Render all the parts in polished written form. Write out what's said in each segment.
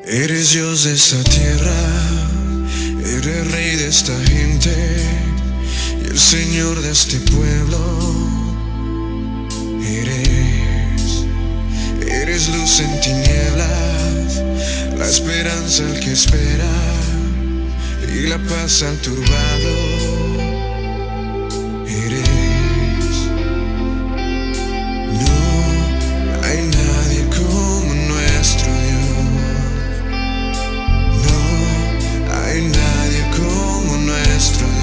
Eres Dios de esta tierra, eres Rey de esta gente y el Señor de este pueblo. Eres luz en tinieblas, la esperanza al que espera y la paz al turbado. No hay nadie como nuestro Dios. No hay nadie como nuestro Dios.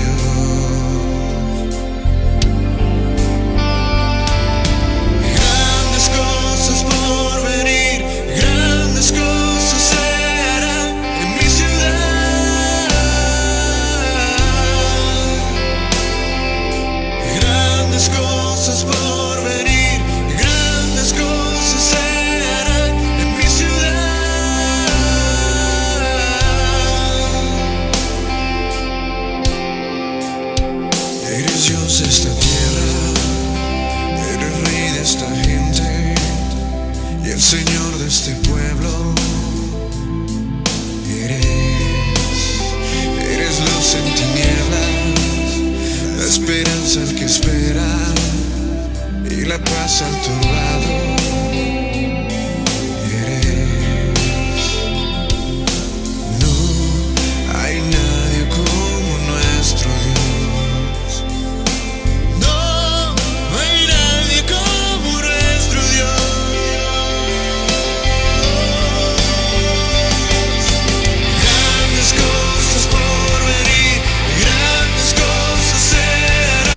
Grandes cosas por venir, grandes cosas se harán en mi ciudad. Grandes cosas por venir, grandes cosas se harán en mi ciudad. Eres Dios de esta tierra, eres Rey de esta gente y el Señor de este pueblo. Eres luz en tinieblas, la esperanza al que espera y la paz al turbado. No hay nadie como nuestro Dios. No hay nadie como nuestro Dios. Grandes cosas por venir, grandes cosas serán.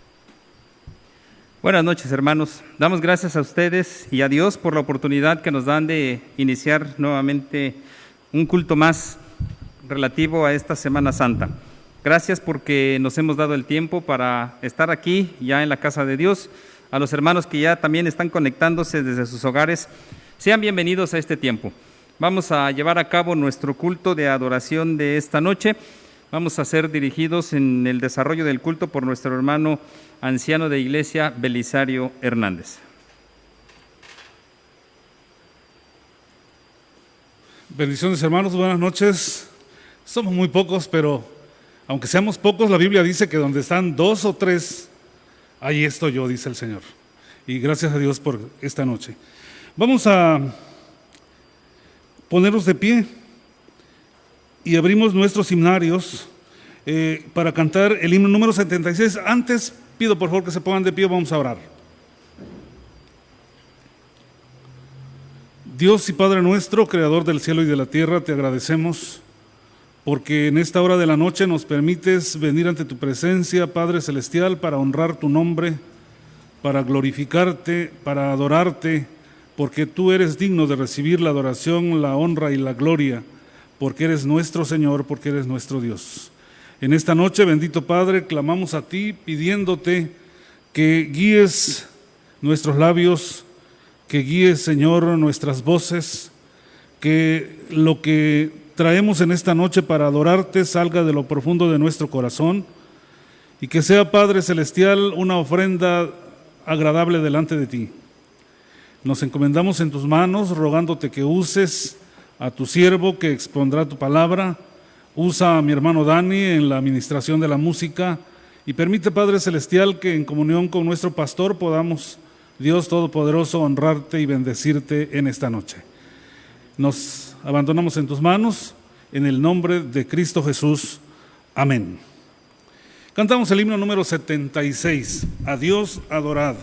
Buenas noches, hermanos. Damos gracias a ustedes y a Dios por la oportunidad que nos dan de iniciar nuevamente un culto más relativo a esta Semana Santa. Gracias porque nos hemos dado el tiempo para estar aquí ya en la casa de Dios. A los hermanos que ya también están conectándose desde sus hogares, sean bienvenidos a este tiempo. Vamos a llevar a cabo nuestro culto de adoración de esta noche. Vamos a ser dirigidos en el desarrollo del culto por nuestro hermano anciano de iglesia, Belisario Hernández. Bendiciones, hermanos, buenas noches. Somos muy pocos, pero aunque seamos pocos, la Biblia dice que donde están 2 o 3, ahí estoy yo, dice el Señor. Y gracias a Dios por esta noche. Vamos a ponernos de pie y abrimos nuestros himnarios para cantar el himno número 76. Antes, pido por favor que se pongan de pie, vamos a orar. Dios y Padre nuestro, Creador del cielo y de la tierra, te agradecemos porque en esta hora de la noche nos permites venir ante tu presencia, Padre Celestial, para honrar tu nombre, para glorificarte, para adorarte, porque tú eres digno de recibir la adoración, la honra y la gloria, porque eres nuestro Señor, porque eres nuestro Dios. En esta noche, bendito Padre, clamamos a ti pidiéndote que guíes nuestros labios, que guíes, Señor, nuestras voces, que lo que traemos en esta noche para adorarte salga de lo profundo de nuestro corazón y que sea, Padre Celestial, una ofrenda agradable delante de ti. Nos encomendamos en tus manos, rogándote que uses a tu siervo que expondrá tu palabra. Usa a mi hermano Dani en la administración de la música y permite, Padre Celestial, que en comunión con nuestro pastor podamos, Dios Todopoderoso, honrarte y bendecirte en esta noche. Nos abandonamos en tus manos, en el nombre de Cristo Jesús. Amén. Cantamos el himno número 76, A Dios adorad.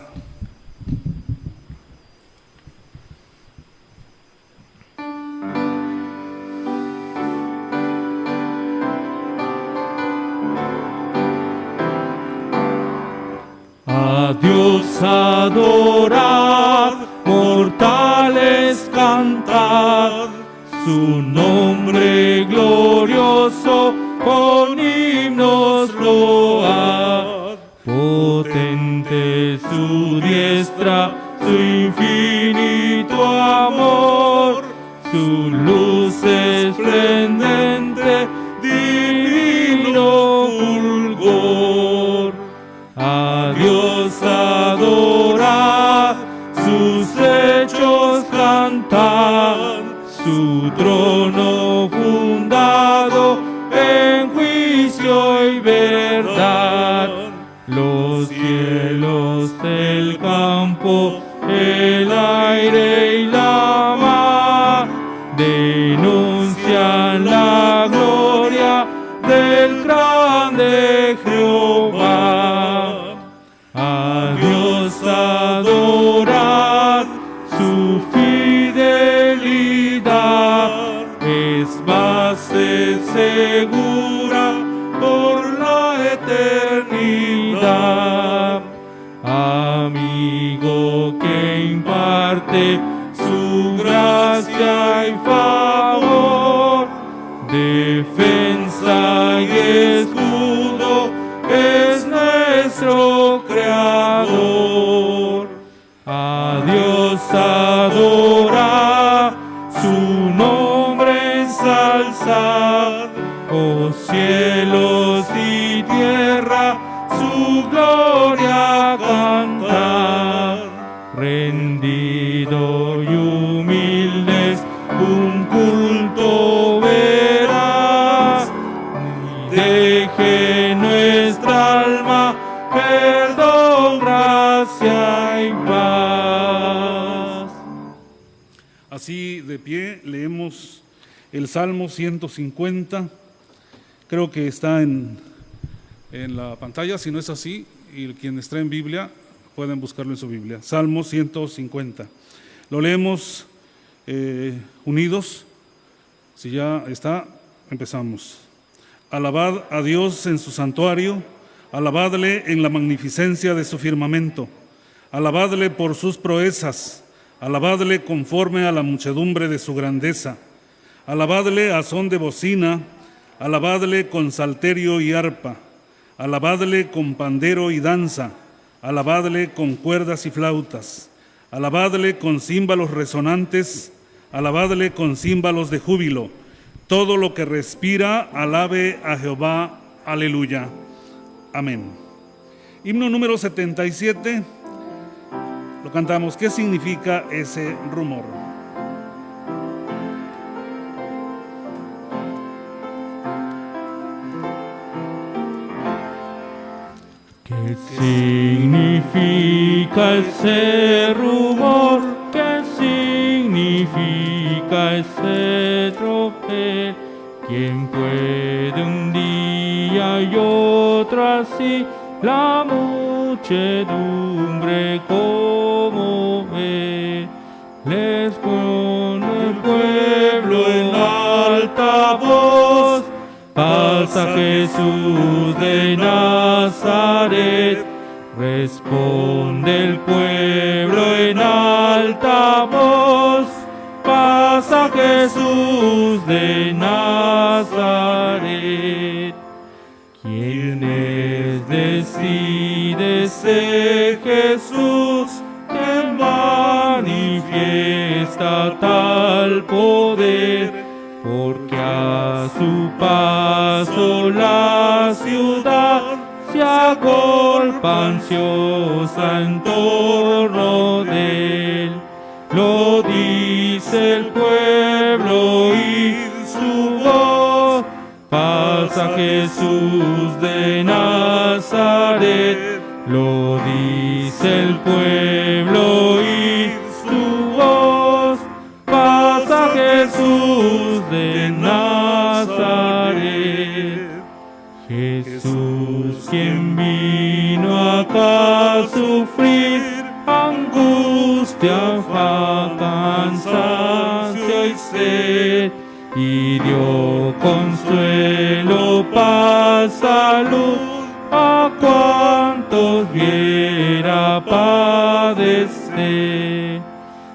A Dios adorad, mortales cantad, su nombre glorioso con himnos load. Potente su diestra, su infinito amor, su luz esplendente, divino fulgor. A Dios adorad, sus hechos cantad, su trono Los cielos, el campo, el aire y la mar denuncian la gloria del grande Jehová. A Dios adorad, su fidelidad es base segura por la eternidad. Amigo que imparte su gracia y favor, defensa y escudo es nuestro Creador. A Dios adorad, su nombre ensalzad, oh cielos y tierra, su gloria cantar. Rendido y humildes, un culto verás, deje nuestra alma perdón, gracia y paz. Así de pie leemos el Salmo 150, creo que está en la pantalla, si no es así, y quienes traen Biblia pueden buscarlo en su Biblia. Salmo 150. Lo leemos unidos. Si ya está, empezamos. Alabad a Dios en su santuario, alabadle en la magnificencia de su firmamento, alabadle por sus proezas, alabadle conforme a la muchedumbre de su grandeza, alabadle a son de bocina, alabadle con salterio y arpa, alabadle con pandero y danza, alabadle con cuerdas y flautas, alabadle con címbalos resonantes, alabadle con címbalos de júbilo. Todo lo que respira, alabe a Jehová. Aleluya. Amén. Himno número 77. Lo cantamos. ¿Qué significa ese rumor? ¿Qué significa ese rumor? ¿Qué significa ese tropel? ¿Quién puede un día y otro así la muchedumbre como ve? Les pone el pueblo en alta voz, pasa Jesús de Nazaret. Responde el pueblo en alta voz, pasa Jesús de Nazaret. ¿Quién es decide ser Jesús que manifiesta tal poder? Porque a su paso la ciudad se agolpa ansiosa en torno de él. Lo dice el pueblo y su voz, pasa Jesús de Nazaret. Lo dice el pueblo y su voz, pasa Jesús de Nazaret. Jesús, quien vino acá a sufrir angustia, cansancio y sed, y dio consuelo, paz, salud a cuantos viera padecer.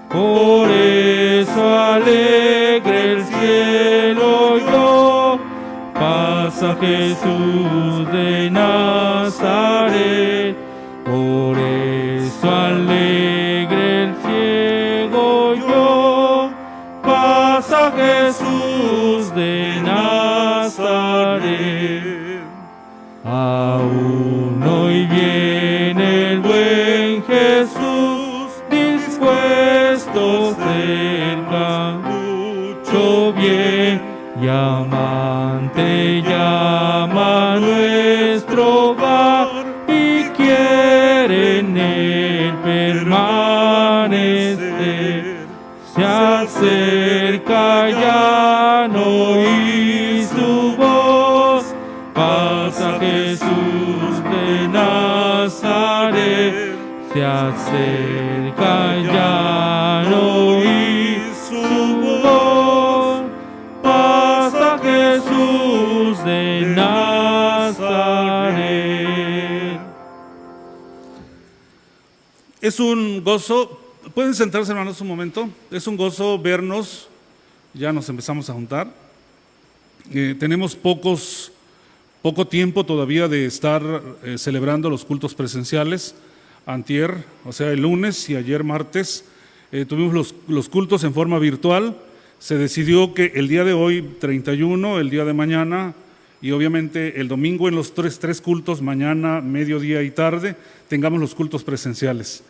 Por eso alegre el cielo yo, pasa Jesús de Nazaret. Por eso alegre el ciego yo, pasa Jesús de Nazaret. Aún hoy viene el buen Jesús, dispuesto cerca, mucho bien, y amante llama a nuestro hogar y quiere Jerusalén, se acerca ya no oí su voz, pasa Jesús de Nazaret. Es un gozo, pueden sentarse hermanos un momento, es un gozo vernos, ya nos empezamos a juntar. Tenemos poco tiempo todavía de estar celebrando los cultos presenciales. Antier, o sea el lunes y ayer martes, tuvimos los cultos en forma virtual. Se decidió que el día de hoy, 31, el día de mañana y obviamente el domingo en los tres cultos, mañana, mediodía y tarde, tengamos los cultos presenciales.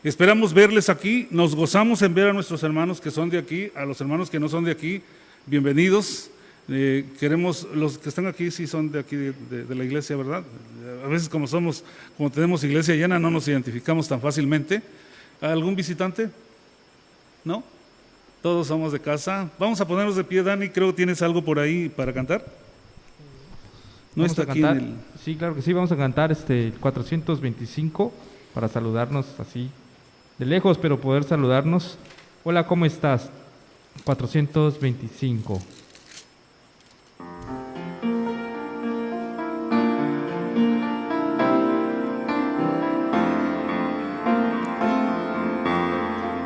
Esperamos verles aquí, nos gozamos en ver a nuestros hermanos que son de aquí, a los hermanos que no son de aquí, bienvenidos. Queremos, los que están aquí sí son de aquí de la iglesia, ¿verdad? A veces como tenemos iglesia llena no nos identificamos tan fácilmente. ¿Algún visitante? ¿No? Todos somos de casa. Vamos a ponernos de pie, Dani, creo que tienes algo por ahí para cantar. No Vamos está a aquí cantar. en el... Sí, claro que sí, vamos a cantar 425 para saludarnos así de lejos, pero poder saludarnos. Hola, ¿cómo estás? 425.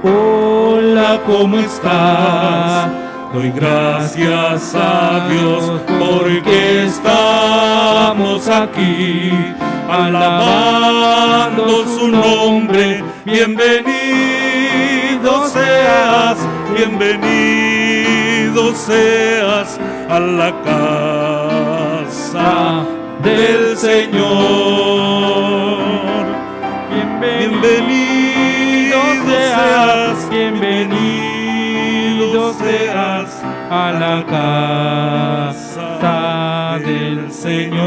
Hola, ¿cómo estás? Doy gracias a Dios porque estamos aquí alabando su nombre. Bienvenido seas a la casa del Señor. Bienvenido seas a la casa del Señor.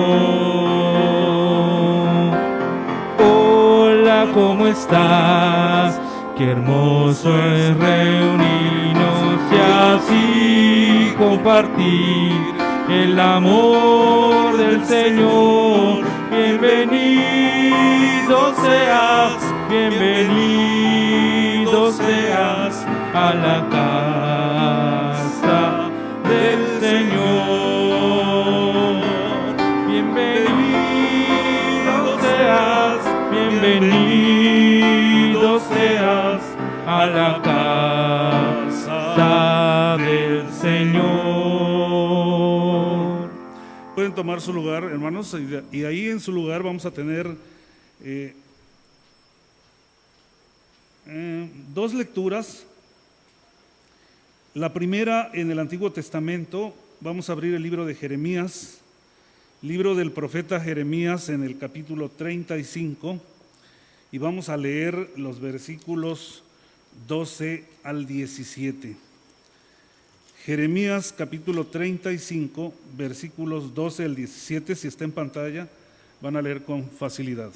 Hola, ¿cómo estás? Qué hermoso es reunirnos y así compartir el amor del Señor. Bienvenido seas a la casa del Señor. Bienvenido seas a la casa del Señor. Pueden tomar su lugar, hermanos, y ahí en su lugar vamos a tener dos lecturas. La primera en el Antiguo Testamento, vamos a abrir el libro de Jeremías, libro del profeta Jeremías en el capítulo 35, y vamos a leer los versículos 12 al 17. Jeremías capítulo 35, versículos 12 al 17, si está en pantalla, van a leer con facilidad.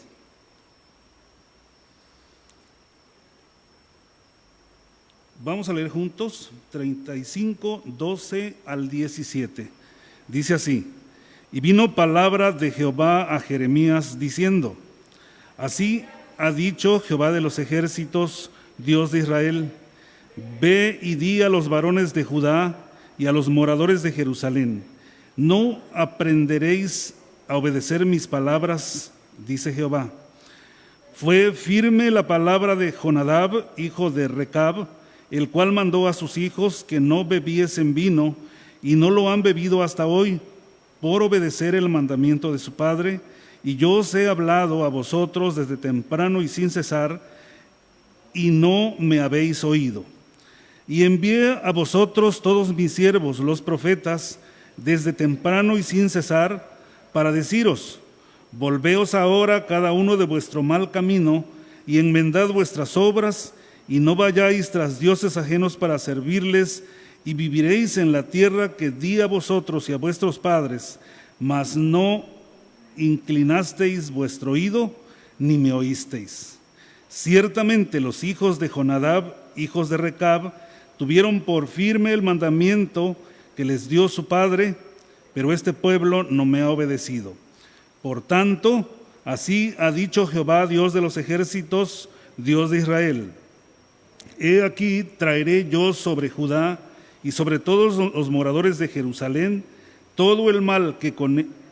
Vamos a leer juntos 35, 12 al 17. Dice así: Y vino palabra de Jehová a Jeremías diciendo: Así ha dicho Jehová de los ejércitos, Dios de Israel: Ve y di a los varones de Judá y a los moradores de Jerusalén: ¿No aprenderéis a obedecer mis palabras? Dice Jehová. Fue firme la palabra de Jonadab, hijo de Recab, el cual mandó a sus hijos que no bebiesen vino, y no lo han bebido hasta hoy, por obedecer el mandamiento de su padre. Y yo os he hablado a vosotros desde temprano y sin cesar, y no me habéis oído. Y envié a vosotros todos mis siervos, los profetas, desde temprano y sin cesar, para deciros: volveos ahora cada uno de vuestro mal camino, y enmendad vuestras obras, y no vayáis tras dioses ajenos para servirles, y viviréis en la tierra que di a vosotros y a vuestros padres, mas no inclinasteis vuestro oído, ni me oísteis. Ciertamente los hijos de Jonadab, hijos de Recab, tuvieron por firme el mandamiento que les dio su padre, pero este pueblo no me ha obedecido. Por tanto, Así ha dicho Jehová, Dios de los ejércitos, Dios de Israel. He aquí traeré yo sobre Judá y sobre todos los moradores de Jerusalén todo el mal que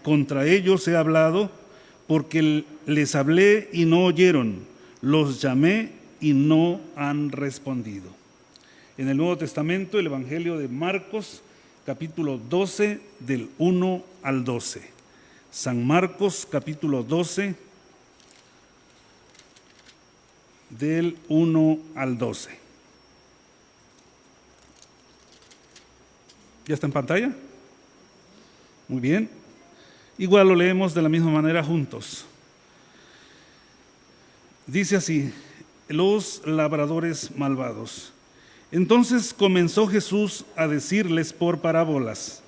contra ellos he hablado, porque les hablé y no oyeron, los llamé y no han respondido. En el Nuevo Testamento, el Evangelio de Marcos, capítulo 12, del 1 al 12. San Marcos, capítulo 12, del 1 al 12. ¿Ya está en pantalla? Muy bien. Igual lo leemos de la misma manera juntos. Dice así: los labradores malvados. Entonces comenzó Jesús a decirles por parábolas: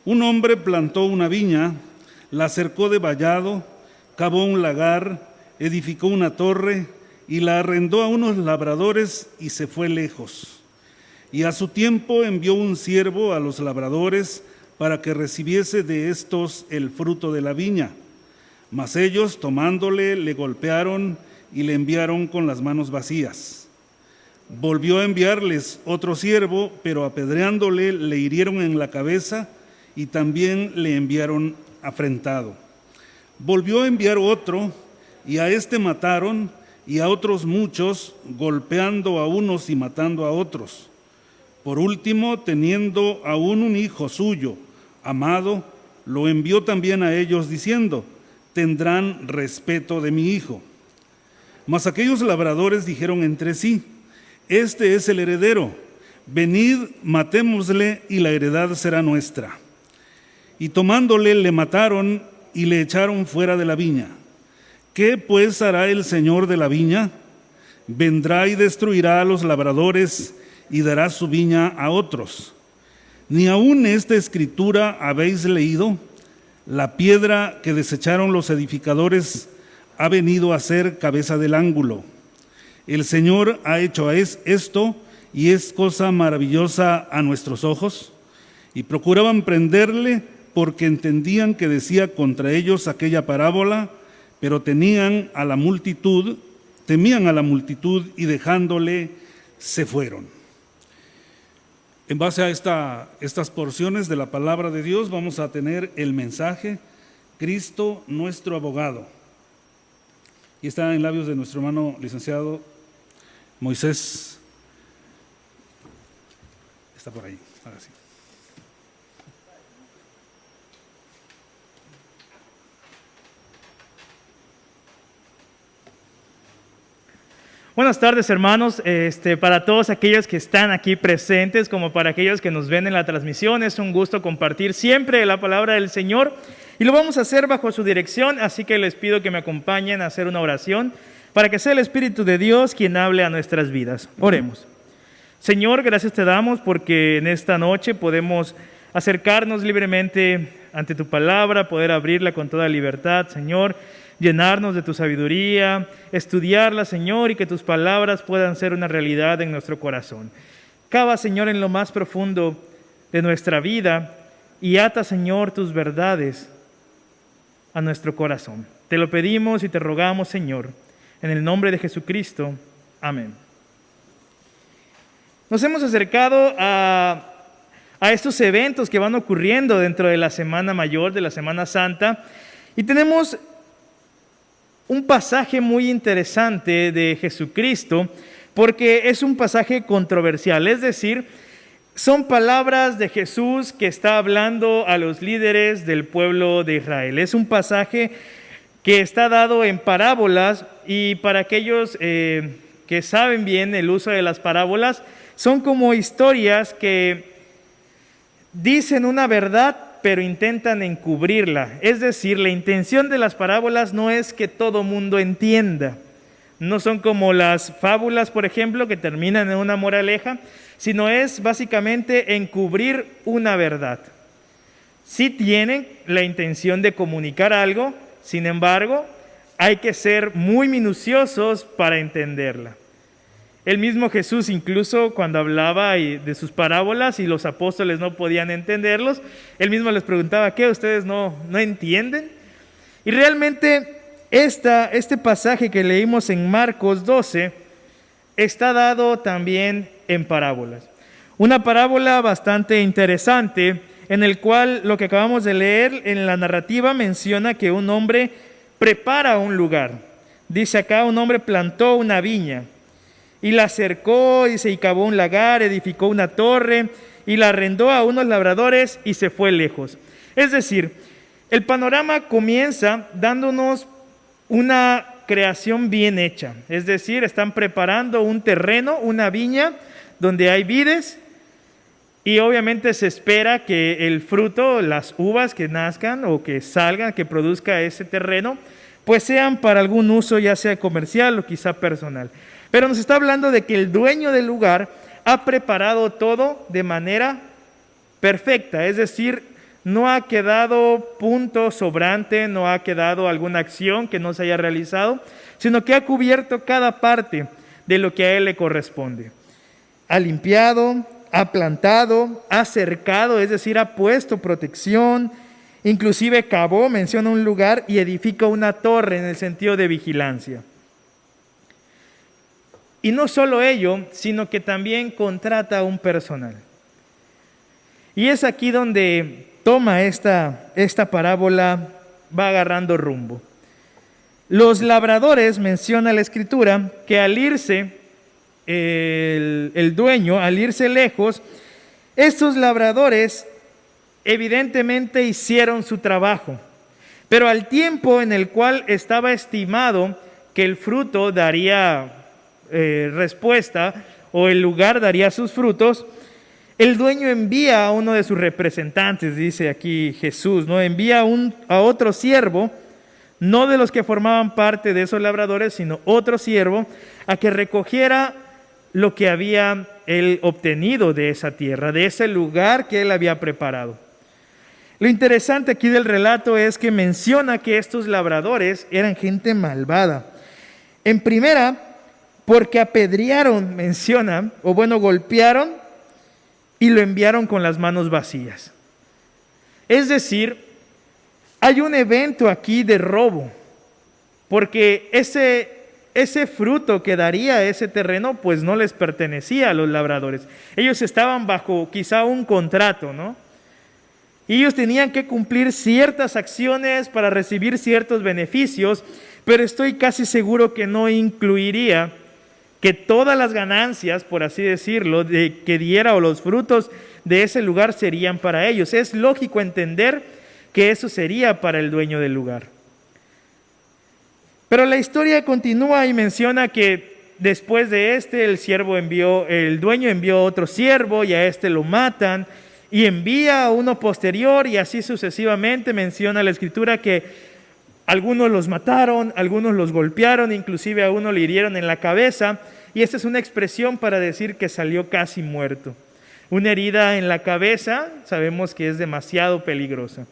un hombre plantó una viña, la cercó de vallado, cavó un lagar, edificó una torre y la arrendó a unos labradores y se fue lejos. Y a su tiempo envió un siervo a los labradores para que recibiese de estos el fruto de la viña. Mas ellos, tomándole, le golpearon y le enviaron con las manos vacías. Volvió a enviarles otro siervo, pero apedreándole le hirieron en la cabeza y también le enviaron afrentado. Volvió a enviar otro, y a este mataron, y a otros muchos, golpeando a unos y matando a otros. Por último, teniendo aún un hijo suyo, amado, lo envió también a ellos, diciendo: tendrán respeto de mi hijo. Mas aquellos labradores dijeron entre sí: este es el heredero, venid, matémosle, y la heredad será nuestra. Y tomándole, le mataron y le echaron fuera de la viña. ¿Qué pues hará el Señor de la viña? Vendrá y destruirá a los labradores y dará su viña a otros. ¿Ni aún esta escritura habéis leído? La piedra que desecharon los edificadores ha venido a ser cabeza del ángulo. El Señor ha hecho esto, y es cosa maravillosa a nuestros ojos. Y procuraban prenderle, porque entendían que decía contra ellos aquella parábola, pero temían a la multitud y dejándole se fueron. En base a estas porciones de la palabra de Dios vamos a tener el mensaje Cristo nuestro abogado. Y está en labios de nuestro hermano licenciado Moisés. Está por ahí, ahora sí. Buenas tardes, hermanos. Para todos aquellos que están aquí presentes, como para aquellos que nos ven en la transmisión, es un gusto compartir siempre la palabra del Señor, y lo vamos a hacer bajo su dirección, así que les pido que me acompañen a hacer una oración para que sea el Espíritu de Dios quien hable a nuestras vidas. Oremos. Señor, gracias te damos porque en esta noche podemos acercarnos libremente ante tu palabra, poder abrirla con toda libertad, Señor, llenarnos de tu sabiduría, estudiarla, Señor, y que tus palabras puedan ser una realidad en nuestro corazón. Cava, Señor, en lo más profundo de nuestra vida y ata, Señor, tus verdades a nuestro corazón. Te lo pedimos y te rogamos, Señor, en el nombre de Jesucristo. Amén. Nos hemos acercado a estos eventos que van ocurriendo dentro de la Semana Mayor, de la Semana Santa, y tenemos un pasaje muy interesante de Jesucristo, porque es un pasaje controversial, es decir, son palabras de Jesús que está hablando a los líderes del pueblo de Israel. Es un pasaje que está dado en parábolas, y para aquellos que saben bien el uso de las parábolas, son como historias que dicen una verdad, pero intentan encubrirla. Es decir, la intención de las parábolas no es que todo mundo entienda. No son como las fábulas, por ejemplo, que terminan en una moraleja, sino es básicamente encubrir una verdad. Sí tienen la intención de comunicar algo, sin embargo, hay que ser muy minuciosos para entenderla. El mismo Jesús, incluso cuando hablaba de sus parábolas y los apóstoles no podían entenderlos, él mismo les preguntaba: ¿qué? ¿Ustedes no entienden? Y realmente este pasaje que leímos en Marcos 12 está dado también en parábolas. Una parábola bastante interesante en el cual lo que acabamos de leer en la narrativa menciona que un hombre prepara un lugar. Dice acá, un hombre plantó una viña y la cercó, y cavó un lagar, edificó una torre y la arrendó a unos labradores y se fue lejos. Es decir, el panorama comienza dándonos una creación bien hecha. Es decir, están preparando un terreno, una viña, donde hay vides, y obviamente se espera que el fruto, las uvas que nazcan o que salgan, que produzca ese terreno, pues sean para algún uso, ya sea comercial o quizá personal. Pero nos está hablando de que el dueño del lugar ha preparado todo de manera perfecta, es decir, no ha quedado punto sobrante, no ha quedado alguna acción que no se haya realizado, sino que ha cubierto cada parte de lo que a él le corresponde. Ha limpiado, ha plantado, ha cercado, es decir, ha puesto protección, inclusive cavó, menciona un lugar, y edifica una torre en el sentido de vigilancia. Y no solo ello, sino que también contrata a un personal. Y es aquí donde toma esta parábola, va agarrando rumbo. Los labradores, menciona la Escritura, que al irse el dueño, al irse lejos, estos labradores evidentemente hicieron su trabajo, pero al tiempo en el cual estaba estimado que el fruto daría respuesta, o el lugar daría sus frutos, el dueño envía a uno de sus representantes, dice aquí Jesús, ¿no? Envía a otro siervo, no de los que formaban parte de esos labradores, sino otro siervo, a que recogiera lo que había él obtenido de esa tierra, de ese lugar que él había preparado. Lo interesante aquí del relato es que menciona que estos labradores eran gente malvada. En primera, porque apedrearon, menciona, o bueno, golpearon y lo enviaron con las manos vacías. Es decir, hay un evento aquí de robo, porque ese fruto que daría ese terreno, pues no les pertenecía a los labradores. Ellos estaban bajo quizá un contrato, ¿no? Y ellos tenían que cumplir ciertas acciones para recibir ciertos beneficios, pero estoy casi seguro que no incluiría que todas las ganancias, por así decirlo, que diera o los frutos de ese lugar serían para ellos. Es lógico entender que eso sería para el dueño del lugar. Pero la historia continúa y menciona que después de el dueño envió otro siervo y a este lo matan y envía a uno posterior y así sucesivamente. Menciona la Escritura que algunos los mataron, algunos los golpearon, inclusive a uno le hirieron en la cabeza, y esta es una expresión para decir que salió casi muerto. Una herida en la cabeza sabemos que es demasiado peligrosa.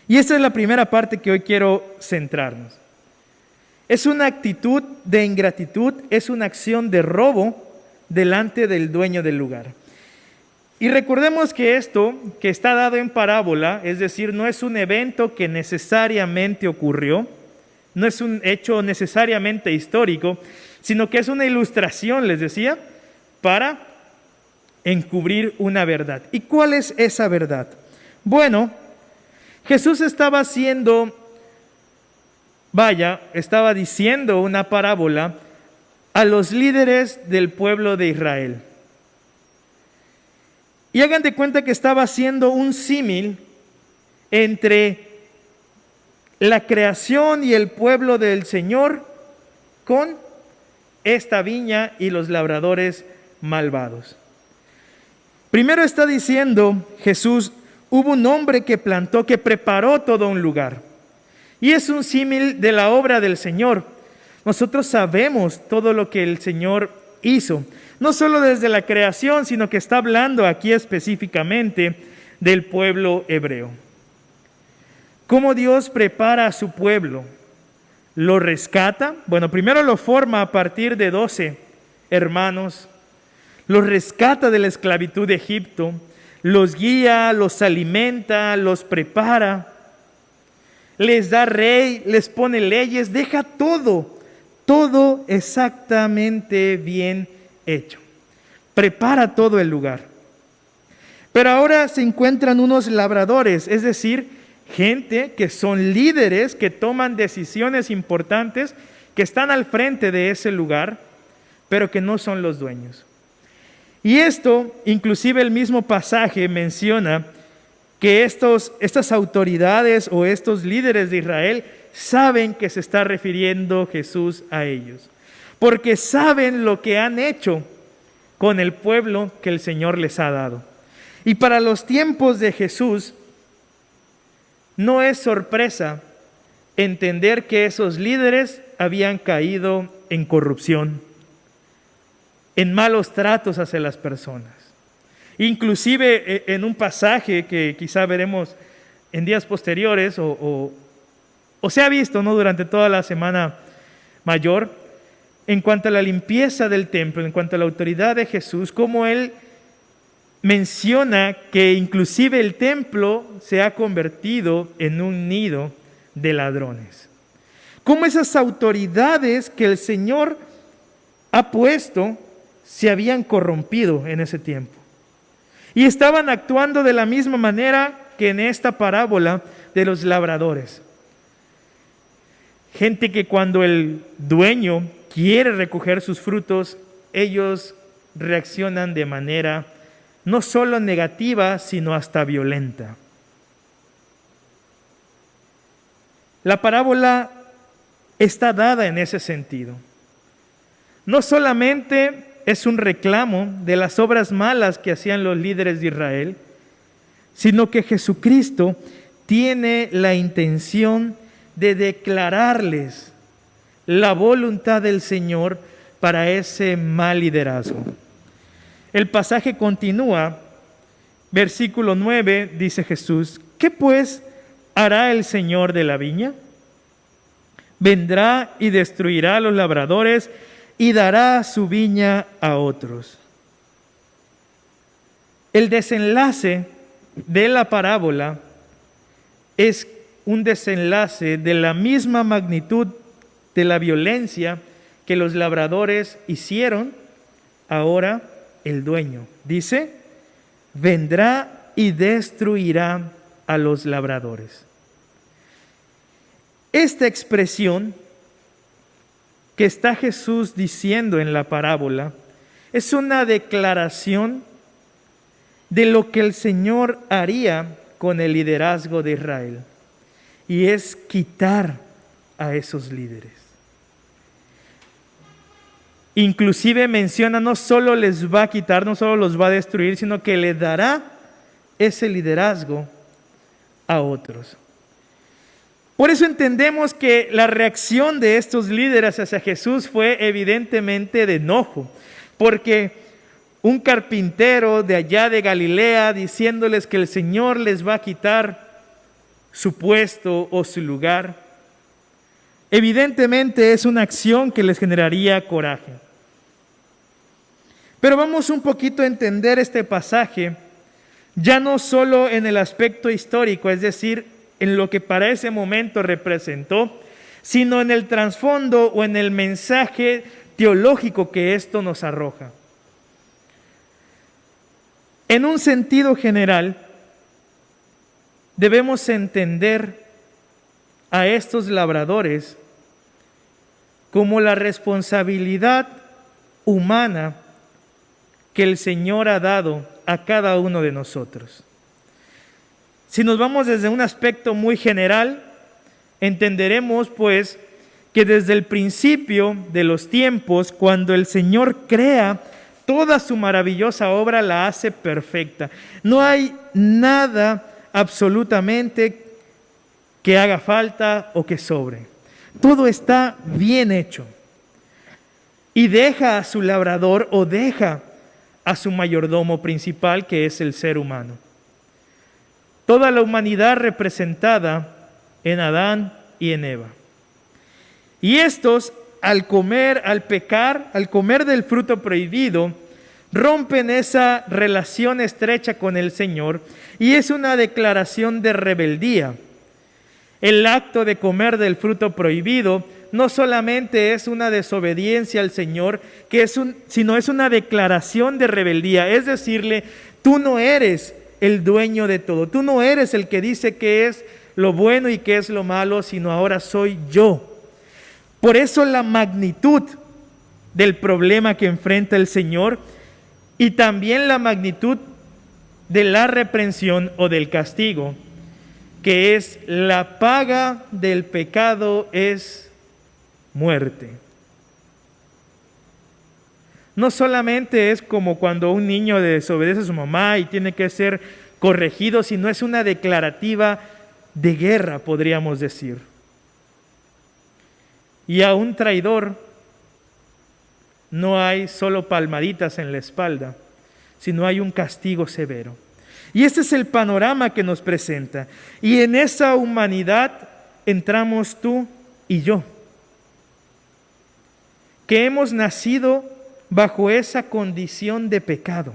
Y esta es la primera parte que hoy quiero centrarnos. Es una actitud de ingratitud, es una acción de robo delante del dueño del lugar. Y recordemos que esto que está dado en parábola, es decir, no es un evento que necesariamente ocurrió, no es un hecho necesariamente histórico, sino que es una ilustración, les decía, para encubrir una verdad. ¿Y cuál es esa verdad? Bueno, Jesús estaba diciendo una parábola a los líderes del pueblo de Israel. Y hagan de cuenta que estaba haciendo un símil entre la creación y el pueblo del Señor con esta viña y los labradores malvados. Primero está diciendo Jesús, hubo un hombre que plantó, que preparó todo un lugar. Y es un símil de la obra del Señor. Nosotros sabemos todo lo que el Señor hizo. No solo desde la creación, sino que está hablando aquí específicamente del pueblo hebreo. ¿Cómo Dios prepara a su pueblo? ¿Lo rescata? Bueno, primero lo forma a partir de 12 hermanos. Los rescata de la esclavitud de Egipto. Los guía, los alimenta, los prepara. les da rey, les pone leyes, deja todo exactamente bien hecho. Prepara todo el lugar. Pero ahora se encuentran unos labradores, es decir, gente que son líderes, que toman decisiones importantes, que están al frente de ese lugar, pero que no son los dueños. Y esto, inclusive el mismo pasaje menciona que estas autoridades o estos líderes de Israel saben que se está refiriendo Jesús a ellos, porque saben lo que han hecho con el pueblo que el Señor les ha dado. Y para los tiempos de Jesús, no es sorpresa entender que esos líderes habían caído en corrupción, en malos tratos hacia las personas. Inclusive en un pasaje que quizá veremos en días posteriores o se ha visto, ¿no?, durante toda la Semana Mayor, en cuanto a la limpieza del templo, en cuanto a la autoridad de Jesús, cómo Él menciona que inclusive el templo se ha convertido en un nido de ladrones. Cómo esas autoridades que el Señor ha puesto se habían corrompido en ese tiempo. Y estaban actuando de la misma manera que en esta parábola de los labradores. Gente que cuando el dueño quiere recoger sus frutos, ellos reaccionan de manera no solo negativa, sino hasta violenta. La parábola está dada en ese sentido. No solamente es un reclamo de las obras malas que hacían los líderes de Israel, sino que Jesucristo tiene la intención de declararles la voluntad del Señor para ese mal liderazgo. El pasaje continúa, versículo 9, dice Jesús: ¿qué pues hará el Señor de la viña? Vendrá y destruirá a los labradores y dará su viña a otros. El desenlace de la parábola es un desenlace de la misma magnitud de la violencia que los labradores hicieron. Ahora el dueño dice: vendrá y destruirá a los labradores. Esta expresión que está Jesús diciendo en la parábola es una declaración de lo que el Señor haría con el liderazgo de Israel, y es quitar a esos líderes. Inclusive menciona, no solo les va a quitar, no solo los va a destruir, sino que le dará ese liderazgo a otros. Por eso entendemos que la reacción de estos líderes hacia Jesús fue evidentemente de enojo, porque un carpintero de allá de Galilea diciéndoles que el Señor les va a quitar su puesto o su lugar, evidentemente es una acción que les generaría coraje. Pero vamos un poquito a entender este pasaje, ya no solo en el aspecto histórico, es decir, en lo que para ese momento representó, sino en el trasfondo o en el mensaje teológico que esto nos arroja. En un sentido general, debemos entender a estos labradores como la responsabilidad humana que el Señor ha dado a cada uno de nosotros. Si nos vamos desde un aspecto muy general, entenderemos pues que desde el principio de los tiempos, cuando el Señor crea toda su maravillosa obra, la hace perfecta. No hay nada absolutamente que haga falta o que sobre. Todo está bien hecho. Y deja a su labrador o deja a su mayordomo principal, que es el ser humano. Toda la humanidad representada en Adán y en Eva. Y estos, al comer, al pecar, al comer del fruto prohibido, rompen esa relación estrecha con el Señor, y es una declaración de rebeldía. El acto de comer del fruto prohibido no solamente es una desobediencia al Señor, sino es una declaración de rebeldía. Es decirle, tú no eres el dueño de todo. Tú no eres el que dice qué es lo bueno y qué es lo malo, sino ahora soy yo. Por eso la magnitud del problema que enfrenta el Señor y también la magnitud de la reprensión o del castigo, que es la paga del pecado es muerte. No solamente es como cuando un niño desobedece a su mamá y tiene que ser corregido, sino es una declarativa de guerra, podríamos decir. Y a un traidor no hay solo palmaditas en la espalda, sino hay un castigo severo. Y este es el panorama que nos presenta. Y en esa humanidad entramos tú y yo, que hemos nacido bajo esa condición de pecado,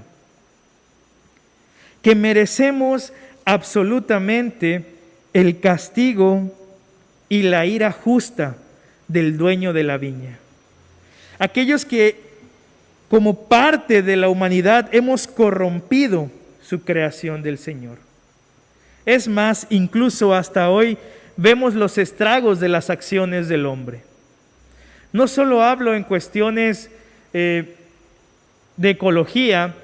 que merecemos absolutamente el castigo y la ira justa del dueño de la viña. Aquellos que como parte de la humanidad hemos corrompido su creación del Señor. Es más, incluso hasta hoy vemos los estragos de las acciones del hombre. No solo hablo en cuestiones de ecología,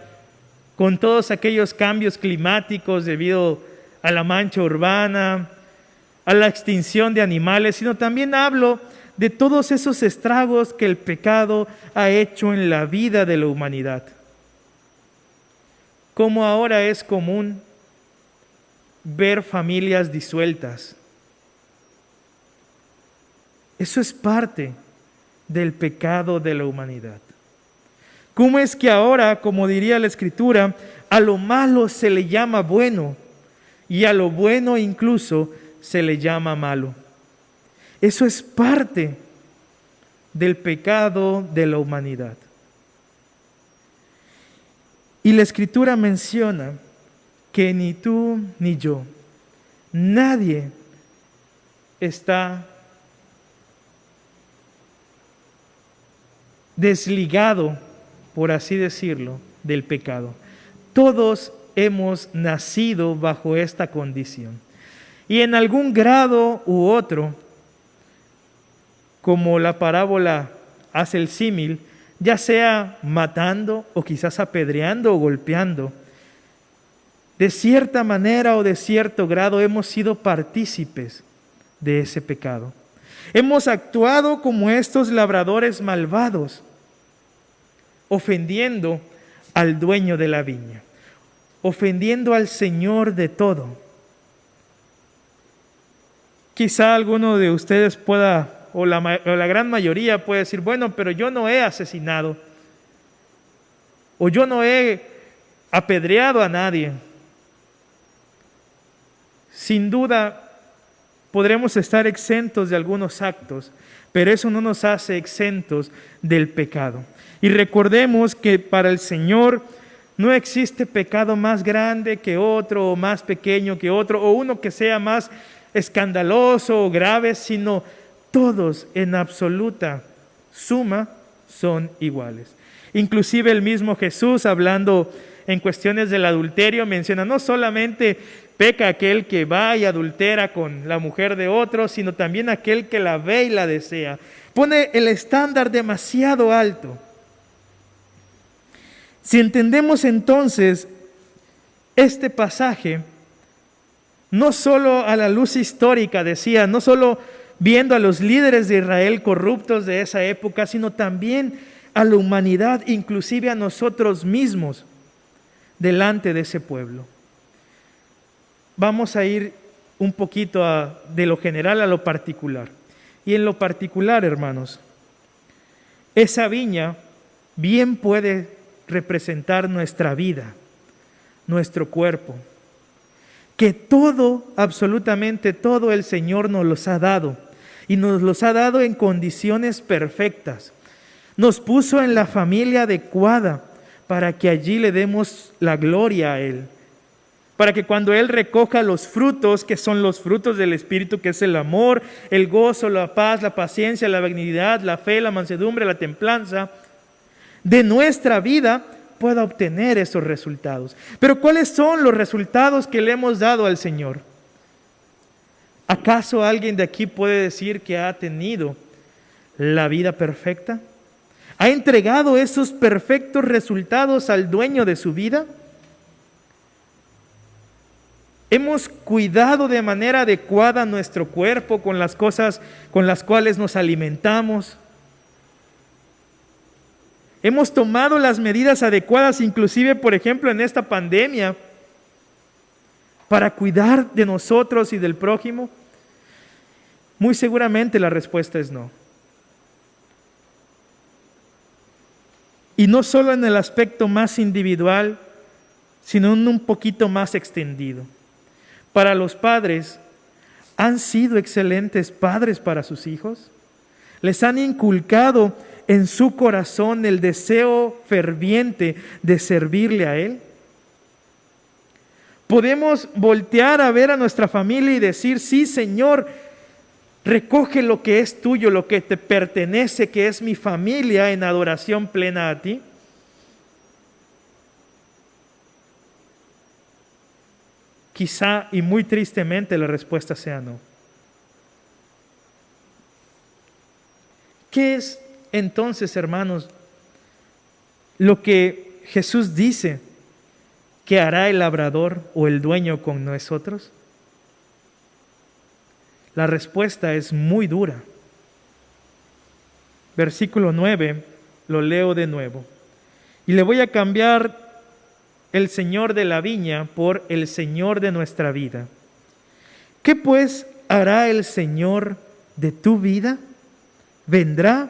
con todos aquellos cambios climáticos debido a la mancha urbana, a la extinción de animales, sino también hablo de todos esos estragos que el pecado ha hecho en la vida de la humanidad. Como ahora es común ver familias disueltas. Eso es parte del pecado de la humanidad. ¿Cómo es que ahora, como diría la Escritura, a lo malo se le llama bueno y a lo bueno incluso se le llama malo? Eso es parte del pecado de la humanidad. Y la Escritura menciona que ni tú ni yo, nadie está desligado, por así decirlo, del pecado. Todos hemos nacido bajo esta condición. Y en algún grado u otro, como la parábola hace el símil, ya sea matando o quizás apedreando o golpeando, de cierta manera o de cierto grado hemos sido partícipes de ese pecado. Hemos actuado como estos labradores malvados, ofendiendo al dueño de la viña, ofendiendo al Señor de todo. Quizá alguno de ustedes pueda, o la gran mayoría puede decir, bueno, pero yo no he asesinado, o yo no he apedreado a nadie. Sin duda, podremos estar exentos de algunos actos, pero eso no nos hace exentos del pecado. Y recordemos que para el Señor no existe pecado más grande que otro, o más pequeño que otro, o uno que sea más escandaloso o grave, sino todos en absoluta suma son iguales. Inclusive el mismo Jesús, hablando en cuestiones del adulterio, menciona no solamente peca aquel que va y adultera con la mujer de otro, sino también aquel que la ve y la desea. Pone el estándar demasiado alto. Si entendemos entonces este pasaje, no solo a la luz histórica, decía, no solo viendo a los líderes de Israel corruptos de esa época, sino también a la humanidad, inclusive a nosotros mismos, delante de ese pueblo. Vamos a ir un poquito de lo general a lo particular. Y en lo particular, hermanos, esa viña bien puede representar nuestra vida, nuestro cuerpo, que todo, absolutamente todo el Señor nos los ha dado, y nos los ha dado en condiciones perfectas. Nos puso en la familia adecuada para que allí le demos la gloria a Él. para que cuando Él recoja los frutos, que son los frutos del Espíritu, que es el amor, el gozo, la paz, la paciencia, la benignidad, la fe, la mansedumbre, la templanza, de nuestra vida pueda obtener esos resultados. Pero ¿cuáles son los resultados que le hemos dado al Señor? ¿Acaso alguien de aquí puede decir que ha tenido la vida perfecta? ¿Ha entregado esos perfectos resultados al dueño de su vida? ¿Hemos cuidado de manera adecuada nuestro cuerpo con las cosas con las cuales nos alimentamos? ¿Hemos tomado las medidas adecuadas, inclusive, por ejemplo, en esta pandemia, para cuidar de nosotros y del prójimo? Muy seguramente la respuesta es no. Y no solo en el aspecto más individual, sino en un poquito más extendido. Para los padres, ¿han sido excelentes padres para sus hijos? ¿Les han inculcado en su corazón el deseo ferviente de servirle a Él? Podemos voltear a ver a nuestra familia y decir: sí, Señor, recoge lo que es tuyo, lo que te pertenece, que es mi familia, en adoración plena a ti. Quizá, y muy tristemente, la respuesta sea no. ¿Qué es entonces, hermanos, lo que Jesús dice que hará el labrador o el dueño con nosotros? La respuesta es muy dura. Versículo 9, lo leo de nuevo. Y le voy a cambiar el Señor de la viña por el Señor de nuestra vida. ¿Qué pues hará el Señor de tu vida? Vendrá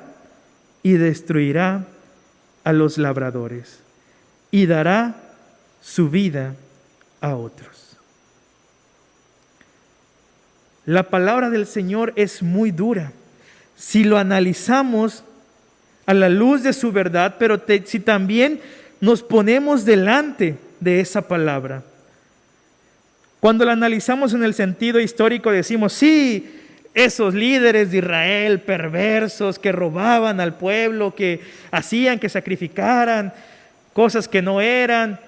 y destruirá a los labradores y dará su vida a otros. La palabra del Señor es muy dura si lo analizamos a la luz de su verdad, pero si también nos ponemos delante de esa palabra. Cuando la analizamos en el sentido histórico, decimos: sí, esos líderes de Israel perversos que robaban al pueblo, que hacían que sacrificaran cosas que no eran.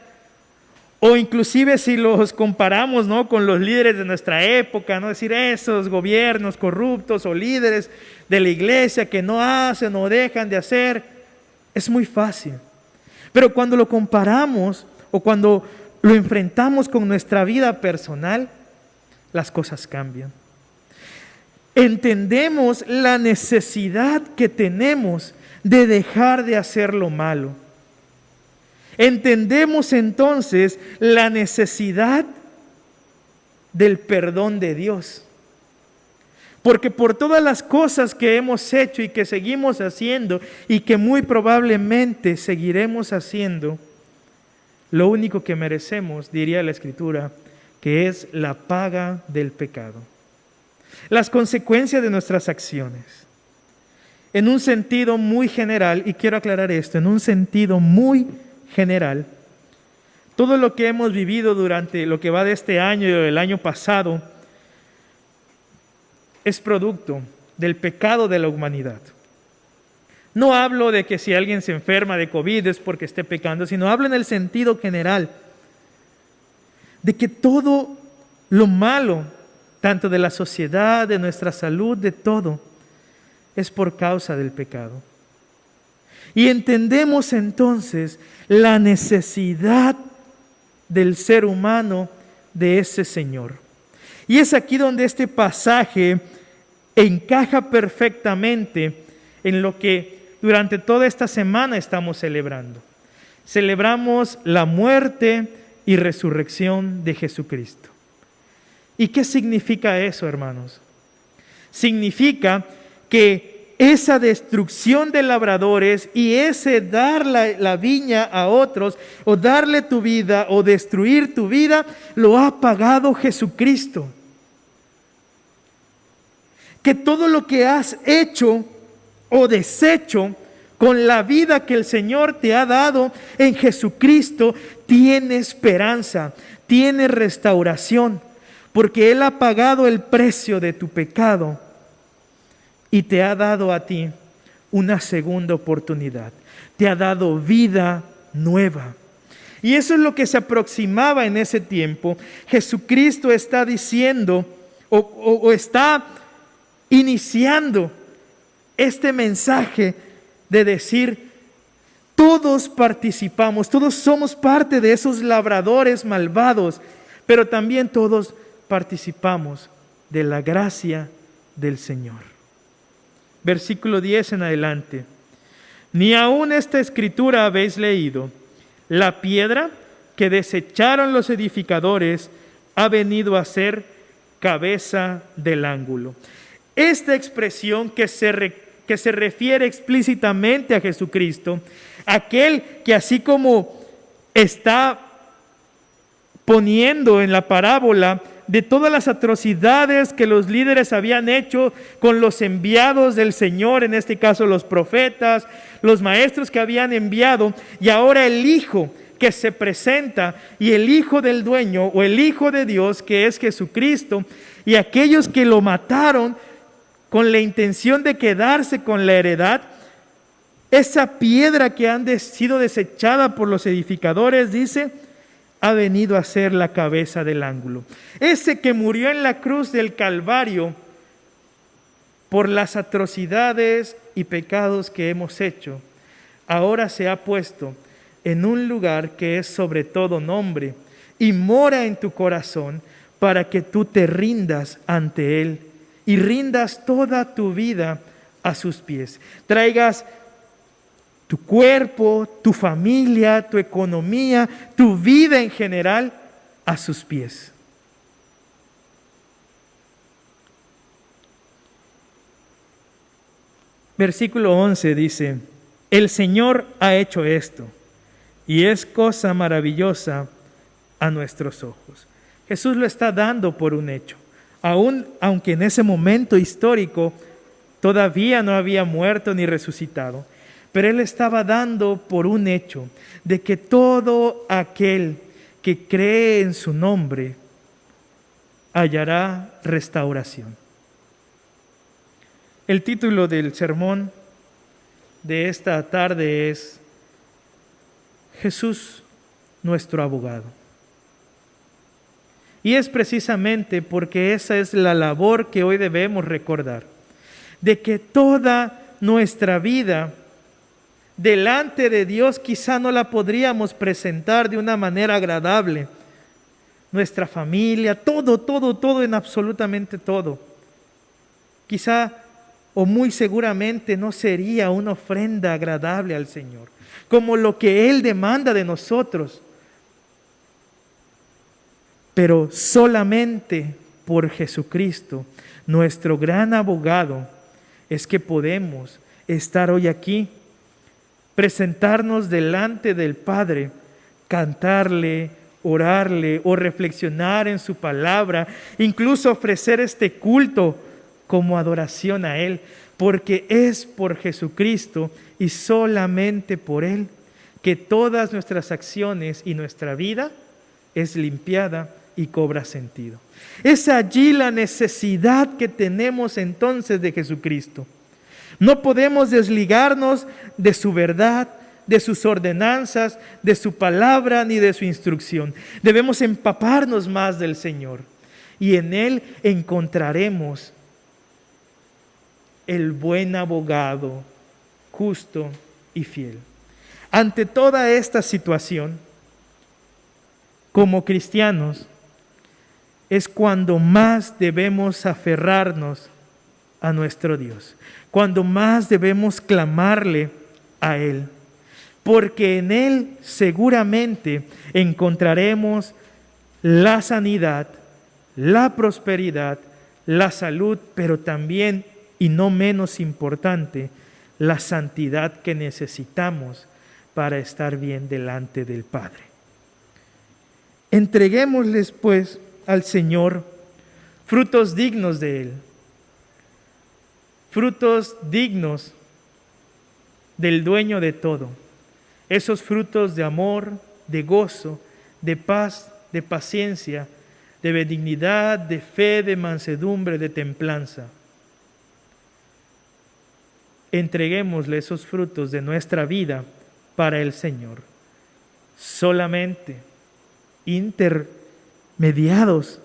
O inclusive si los comparamos, ¿no?, con los líderes de nuestra época, ¿no?, decir esos gobiernos corruptos o líderes de la iglesia que no hacen o dejan de hacer, es muy fácil. Pero cuando lo comparamos o cuando lo enfrentamos con nuestra vida personal, las cosas cambian. Entendemos la necesidad que tenemos de dejar de hacer lo malo. Entendemos entonces la necesidad del perdón de Dios. Porque por todas las cosas que hemos hecho y que seguimos haciendo y que muy probablemente seguiremos haciendo, lo único que merecemos, diría la Escritura, que es la paga del pecado. Las consecuencias de nuestras acciones. En un sentido muy general, y quiero aclarar esto, en un sentido muy general, todo lo que hemos vivido durante lo que va de este año y del año pasado es producto del pecado de la humanidad. No hablo de que si alguien se enferma de COVID es porque esté pecando, sino hablo en el sentido general de que todo lo malo, tanto de la sociedad, de nuestra salud, de todo, es por causa del pecado. Y entendemos entonces la necesidad del ser humano de ese Señor. Y es aquí donde este pasaje encaja perfectamente en lo que durante toda esta semana estamos celebrando. Celebramos la muerte y resurrección de Jesucristo. ¿Y qué significa eso, hermanos? Significa que esa destrucción de labradores y ese dar la viña a otros, o darle tu vida o destruir tu vida, lo ha pagado Jesucristo. Que todo lo que has hecho o deshecho con la vida que el Señor te ha dado en Jesucristo tiene esperanza, tienes restauración, porque Él ha pagado el precio de tu pecado y te ha dado a ti una segunda oportunidad. Te ha dado vida nueva. Y eso es lo que se aproximaba en ese tiempo. Jesucristo está diciendo o está iniciando este mensaje de decir: todos participamos, todos somos parte de esos labradores malvados, pero también todos participamos de la gracia del Señor. Versículo 10 en adelante. Ni aun esta escritura habéis leído: la piedra que desecharon los edificadores ha venido a ser cabeza del ángulo. Esta expresión que se refiere explícitamente a Jesucristo, aquel que así como está poniendo en la parábola de todas las atrocidades que los líderes habían hecho con los enviados del Señor, en este caso los profetas, los maestros que habían enviado, y ahora el Hijo que se presenta, y el Hijo del dueño o el Hijo de Dios, que es Jesucristo, y aquellos que lo mataron con la intención de quedarse con la heredad. Esa piedra que han sido desechada por los edificadores, dice, ha venido a ser la cabeza del ángulo. Ese que murió en la cruz del Calvario por las atrocidades y pecados que hemos hecho, ahora se ha puesto en un lugar que es sobre todo nombre y mora en tu corazón para que tú te rindas ante Él y rindas toda tu vida a sus pies. Traigas tu cuerpo, tu familia, tu economía, tu vida en general a sus pies. Versículo 11 dice: el Señor ha hecho esto, y es cosa maravillosa a nuestros ojos. Jesús lo está dando por un hecho, aunque en ese momento histórico todavía no había muerto ni resucitado. Pero Él estaba dando por un hecho de que todo aquel que cree en su nombre hallará restauración. El título del sermón de esta tarde es Jesús, nuestro abogado. Y es precisamente porque esa es la labor que hoy debemos recordar, de que toda nuestra vida delante de Dios quizá no la podríamos presentar de una manera agradable. Nuestra familia, todo, en absolutamente todo. Quizá o muy seguramente no sería una ofrenda agradable al Señor, como lo que Él demanda de nosotros. Pero solamente por Jesucristo, nuestro gran abogado, es que podemos estar hoy aquí, presentarnos delante del Padre, cantarle, orarle o reflexionar en su palabra, incluso ofrecer este culto como adoración a Él, porque es por Jesucristo y solamente por Él que todas nuestras acciones y nuestra vida es limpiada y cobra sentido. Es allí la necesidad que tenemos entonces de Jesucristo. No podemos desligarnos de su verdad, de sus ordenanzas, de su palabra ni de su instrucción. Debemos empaparnos más del Señor y en Él encontraremos el buen abogado, justo y fiel. Ante toda esta situación, como cristianos, es cuando más debemos aferrarnos a nuestro Dios, cuando más debemos clamarle a Él, porque en Él seguramente encontraremos la sanidad, la prosperidad, la salud, pero también, y no menos importante, la santidad que necesitamos para estar bien delante del Padre. Entreguémosles pues al Señor frutos dignos de Él, frutos dignos del dueño de todo, esos frutos de amor, de gozo, de paz, de paciencia, de benignidad, de fe, de mansedumbre, de templanza. Entreguémosle esos frutos de nuestra vida para el Señor, solamente intermediados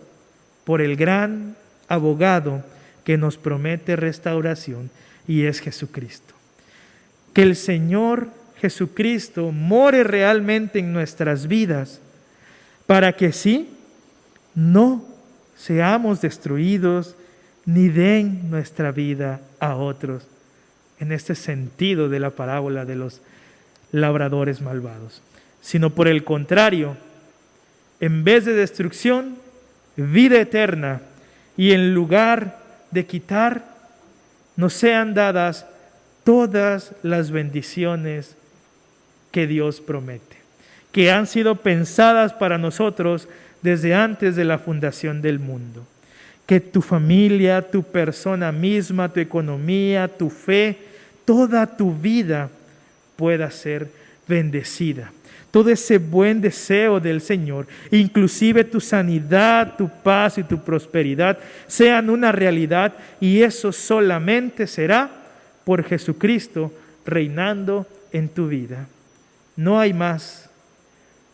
por el gran abogado que nos promete restauración, y es Jesucristo. Que el Señor Jesucristo more realmente en nuestras vidas, para que sí, no seamos destruidos ni den nuestra vida a otros, en este sentido de la parábola de los labradores malvados, sino por el contrario, en vez de destrucción, vida eterna, y en lugar de quitar, nos sean dadas todas las bendiciones que Dios promete, que han sido pensadas para nosotros desde antes de la fundación del mundo. Que tu familia, tu persona misma, tu economía, tu fe, toda tu vida pueda ser bendecida. Todo ese buen deseo del Señor, inclusive tu sanidad, tu paz y tu prosperidad, sean una realidad, y eso solamente será por Jesucristo reinando en tu vida. No hay más.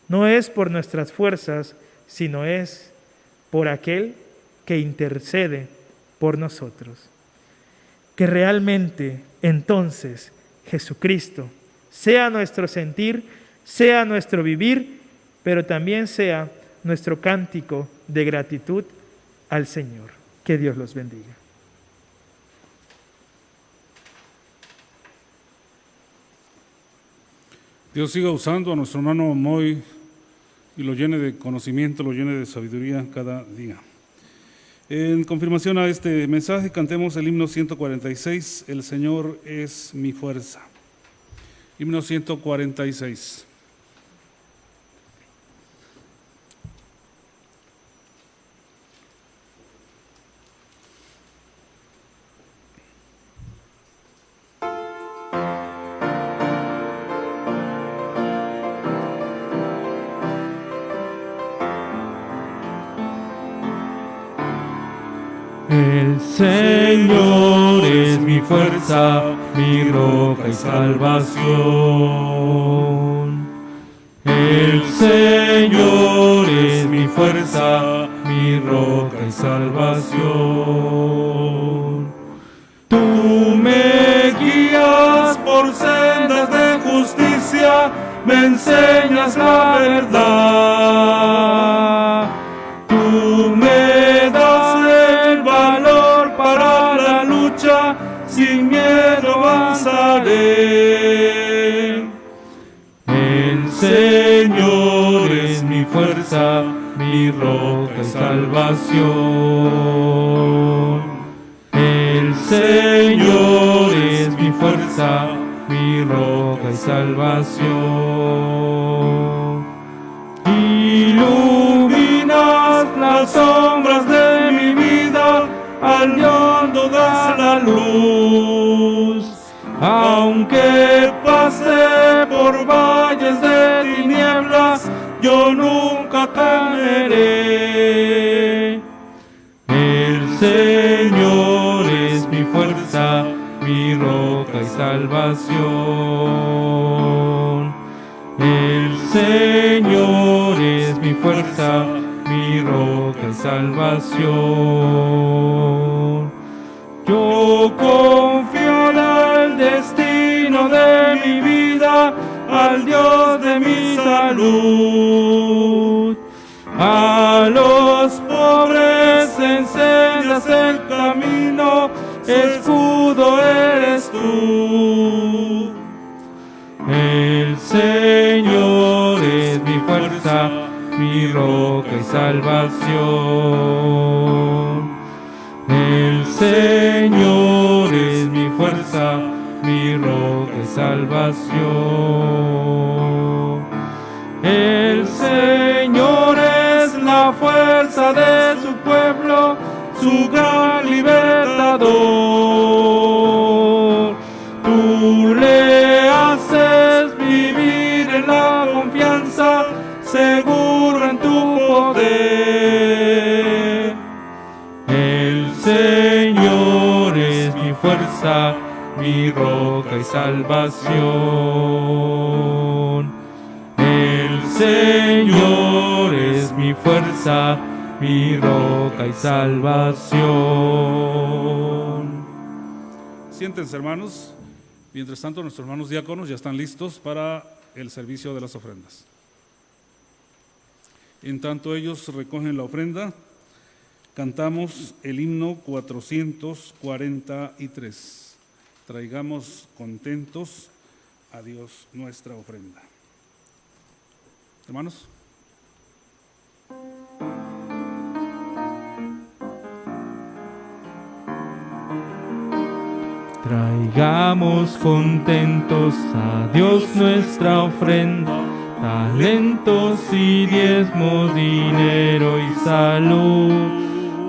No es por nuestras fuerzas, sino es por aquel que intercede por nosotros. Que realmente entonces Jesucristo sea nuestro sentir, sea nuestro vivir, pero también sea nuestro cántico de gratitud al Señor. Que Dios los bendiga. Dios siga usando a nuestro hermano Moy y lo llene de conocimiento, lo llene de sabiduría cada día. En confirmación a este mensaje, cantemos el himno 146, El Señor es mi fuerza. Himno 146. El Señor es mi fuerza, mi roca y salvación. El Señor es mi fuerza, mi roca y salvación. Tú me guías por sendas de justicia, me enseñas la verdad. Tú me das el valor para la lucha, sin miedo avanzaré. El Señor es mi fuerza, mi roca y salvación. El Señor es mi fuerza, mi roca y salvación. Iluminas las sombras de mi vida, al hondo das la luz. Aunque pase por valles de tinieblas, yo nunca temeré. El Señor es mi fuerza, mi roca y salvación. El Señor es mi fuerza, mi roca y salvación. Yo confío en el destino de mi vida, al Dios de mi salud. A los pobres enseñas el camino, escudo eres tú. El Señor es mi fuerza, mi roca y salvación. El Señor es mi fuerza, mi roca y salvación. El Señor es la fuerza de su pueblo, su gran libertador. Tú le haces vivir en la confianza, seguro en tu poder. fuerza, mi roca y salvación. El Señor es mi fuerza, mi roca y salvación. Siéntense, hermanos. Mientras tanto, nuestros hermanos diáconos ya están listos para el servicio de las ofrendas. En tanto ellos recogen la ofrenda, cantamos el himno 443. Traigamos contentos a Dios nuestra ofrenda. Hermanos. Traigamos contentos a Dios nuestra ofrenda, talentos y diezmos, dinero y salud,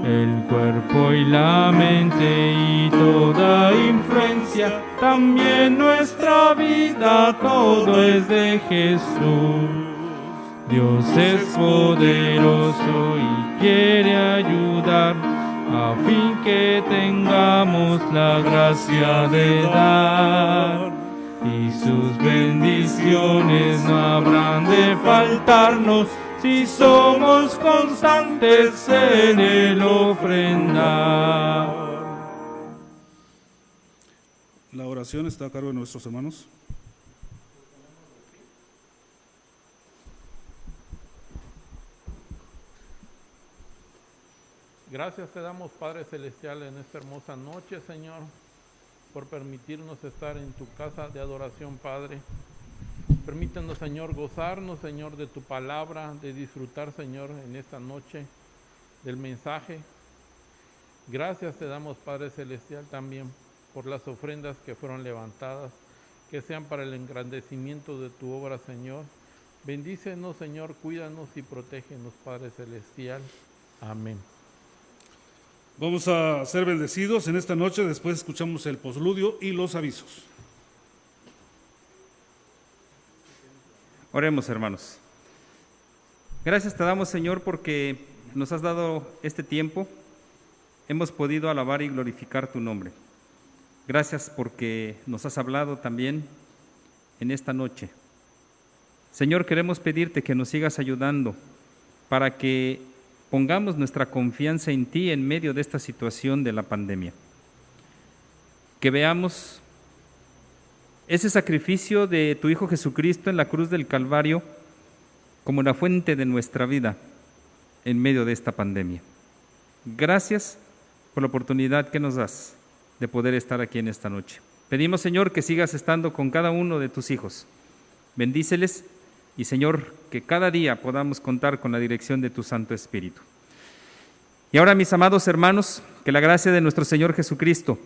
el cuerpo y la mente y toda influencia, también nuestra vida, todo es de Jesús. Dios es poderoso y quiere ayudar, a fin que tengamos la gracia de dar, y sus bendiciones no habrán de faltarnos si somos constantes en el ofrendar. La oración está a cargo de nuestros hermanos. Gracias te damos, Padre Celestial, en esta hermosa noche, Señor, por permitirnos estar en tu casa de adoración, Padre. Permítanos, Señor, gozarnos, Señor, de tu palabra, de disfrutar, Señor, en esta noche del mensaje. Gracias te damos, Padre Celestial, también por las ofrendas que fueron levantadas, que sean para el engrandecimiento de tu obra, Señor. Bendícenos, Señor, cuídanos y protégenos, Padre Celestial. Amén. Vamos a ser bendecidos en esta noche, después escuchamos el posludio y los avisos. Oremos, hermanos. Gracias te damos, Señor, porque nos has dado este tiempo. Hemos podido alabar y glorificar tu nombre. Gracias porque nos has hablado también en esta noche. Señor, queremos pedirte que nos sigas ayudando para que pongamos nuestra confianza en ti en medio de esta situación de la pandemia. Que veamos ese sacrificio de tu Hijo Jesucristo en la cruz del Calvario como la fuente de nuestra vida en medio de esta pandemia. Gracias por la oportunidad que nos das de poder estar aquí en esta noche. Pedimos, Señor, que sigas estando con cada uno de tus hijos. Bendíceles y, Señor, que cada día podamos contar con la dirección de tu Santo Espíritu. Y ahora, mis amados hermanos, que la gracia de nuestro Señor Jesucristo,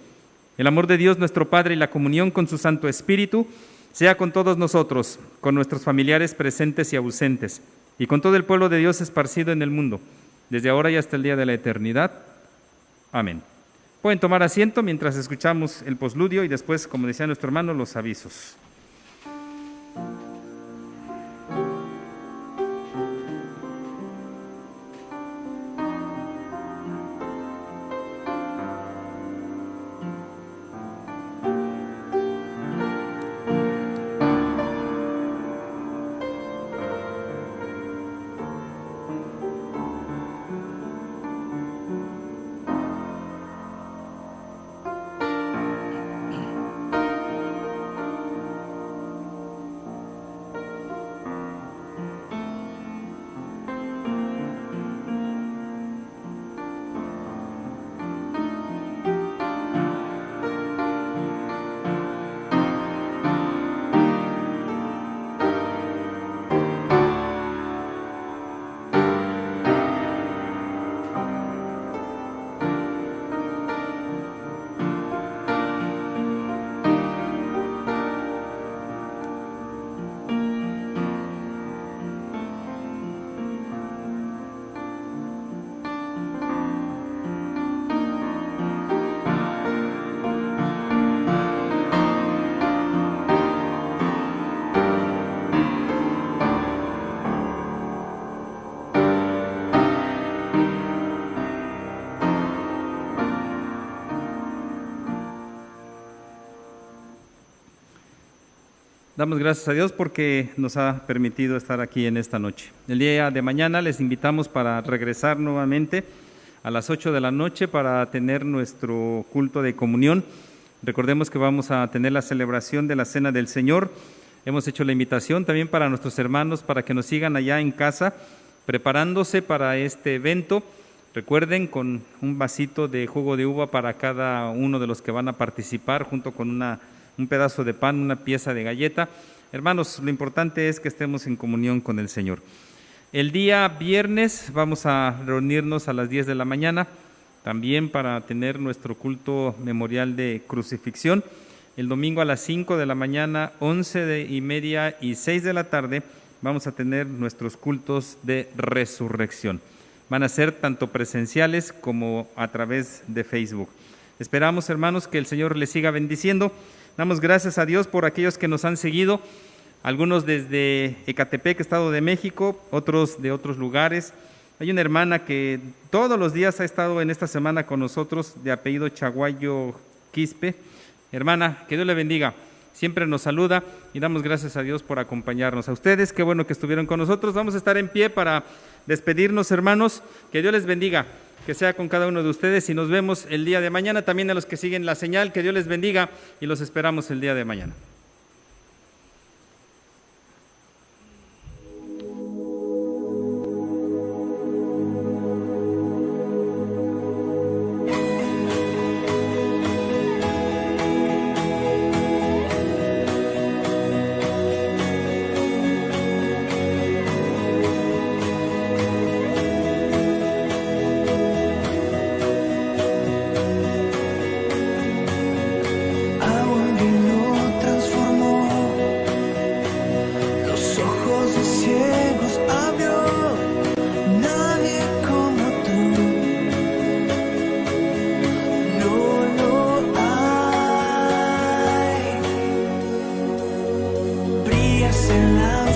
el amor de Dios nuestro Padre y la comunión con su Santo Espíritu sea con todos nosotros, con nuestros familiares presentes y ausentes, y con todo el pueblo de Dios esparcido en el mundo, desde ahora y hasta el día de la eternidad. Amén. Pueden tomar asiento mientras escuchamos el posludio y después, como decía nuestro hermano, los avisos. Damos gracias a Dios porque nos ha permitido estar aquí en esta noche. El día de mañana les invitamos para regresar nuevamente a las 8 de la noche para tener nuestro culto de comunión. Recordemos que vamos a tener la celebración de la Cena del Señor. Hemos hecho la invitación también para nuestros hermanos para que nos sigan allá en casa, preparándose para este evento. Recuerden, con un vasito de jugo de uva para cada uno de los que van a participar, junto con un pedazo de pan, una pieza de galleta. Hermanos, lo importante es que estemos en comunión con el Señor. El día viernes vamos a reunirnos a las 10 de la mañana, también para tener nuestro culto memorial de crucifixión. El domingo a las 5 de la mañana, 11:30 y 6 de la tarde, vamos a tener nuestros cultos de resurrección. Van a ser tanto presenciales como a través de Facebook. Esperamos, hermanos, que el Señor les siga bendiciendo. Damos gracias a Dios por aquellos que nos han seguido, algunos desde Ecatepec, Estado de México, otros de otros lugares. Hay una hermana que todos los días ha estado en esta semana con nosotros, de apellido Chaguayo Quispe. Hermana, que Dios le bendiga. Siempre nos saluda y damos gracias a Dios por acompañarnos. A ustedes, qué bueno que estuvieron con nosotros. Vamos a estar en pie para despedirnos, hermanos. Que Dios les bendiga, que sea con cada uno de ustedes y nos vemos el día de mañana. También a los que siguen la señal, que Dios les bendiga y los esperamos el día de mañana. En la